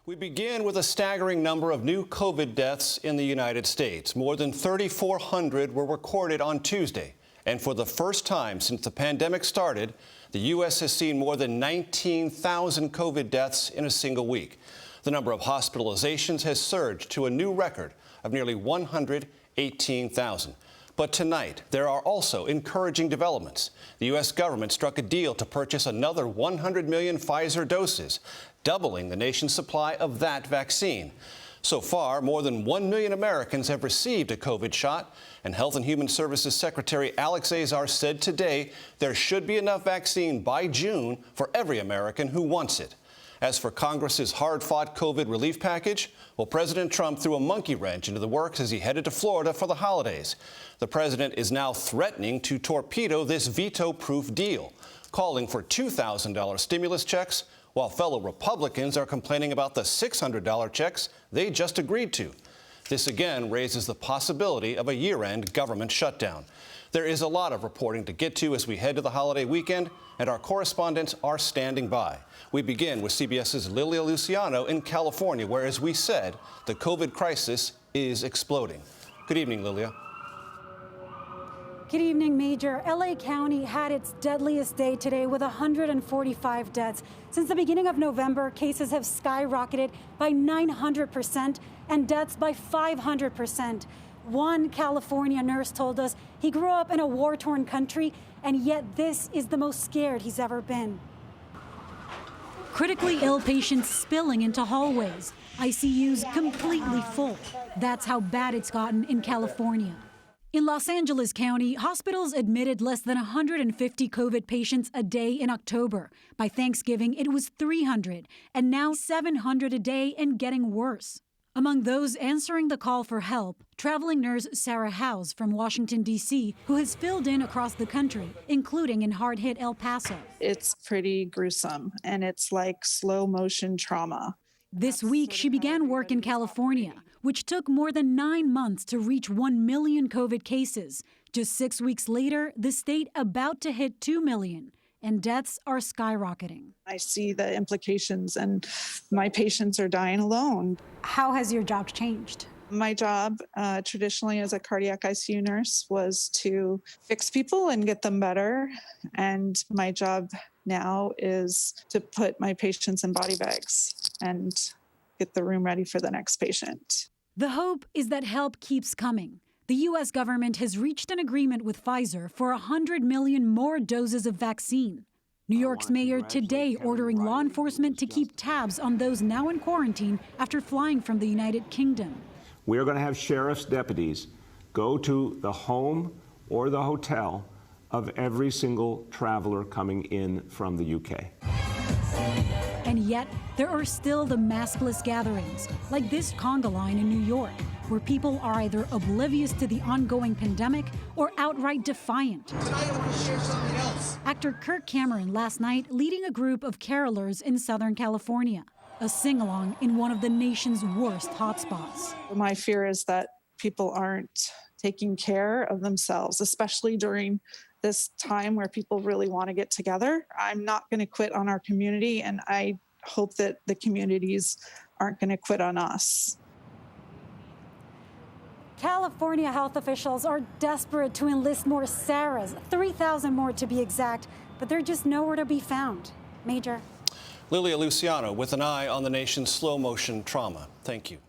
We begin with a staggering number of new COVID deaths in the United States. More than 3,400 were recorded on Tuesday. And for the first time since the pandemic started, the U.S. has seen more than 19,000 COVID deaths in a single week. The number of hospitalizations has surged to a new record of nearly 118,000. But tonight, there are also encouraging developments. The U.S. government struck a deal to purchase another 100 million Pfizer doses, doubling the nation's supply of that vaccine. So far, more than 1 million Americans have received a COVID shot, and Health and Human Services Secretary Alex Azar said today there should be enough vaccine by June for every American who wants it. As for Congress's hard-fought COVID relief package, well, President Trump threw a monkey wrench into the works as he headed to Florida for the holidays. The president is now threatening to torpedo this veto-proof deal, calling for $2,000 stimulus checks, while fellow Republicans are complaining about the $600 checks they just agreed to. This again raises the possibility of a year-end government shutdown. There is a lot of reporting to get to as we head to the holiday weekend, and our correspondents are standing by. We begin with CBS's Lilia Luciano in California, where, as we said, the COVID crisis is exploding. Good evening, Lilia. Good evening, Major. LA County had its deadliest day today with 145 deaths. Since the beginning of November, cases have skyrocketed by 900% and deaths by 500%. One California nurse told us he grew up in a war-torn country, and yet this is the most scared he's ever been. Critically ill patients spilling into hallways, ICUs completely full. That's how bad it's gotten in California. In Los Angeles County, hospitals admitted less than 150 COVID patients a day in October. By Thanksgiving, it was 300, and now 700 a day and getting worse. Among those answering the call for help, traveling nurse Sarah Howes from Washington, D.C., who has filled in across the country, including in hard-hit El Paso. It's pretty gruesome, and it's like slow-motion trauma. This week, she began work in California, which took more than 9 months to reach 1 million COVID cases. Just 6 weeks later, the state about to hit 2 million, and deaths are skyrocketing. I see the implications, and my patients are dying alone. How has your job changed? My job, traditionally as a cardiac ICU nurse, was to fix people and get them better. And my job now is to put my patients in body bags and get the room ready for the next patient. The hope is that help keeps coming. The U.S. government has reached an agreement with Pfizer for 100 million more doses of vaccine. New York's mayor today ordering law enforcement to keep tabs on those now in quarantine after flying from the United Kingdom. We are going to have sheriff's deputies go to the home or the hotel of every single traveler coming in from the UK. And yet, there are still the maskless gatherings, like this conga line in New York, where people are either oblivious to the ongoing pandemic or outright defiant. Tonight I want to share something else. Actor Kirk Cameron last night leading a group of carolers in Southern California, a sing-along in one of the nation's worst hotspots. My fear is that people aren't taking care of themselves, especially during this time where people really want to get together. I'm not going to quit on our community, and I hope that the communities aren't going to quit on us. California health officials are desperate to enlist more Sarahs, 3,000 more to be exact, but they're just nowhere to be found. Major. Lilia Luciano with an eye on the nation's slow-motion trauma. Thank you.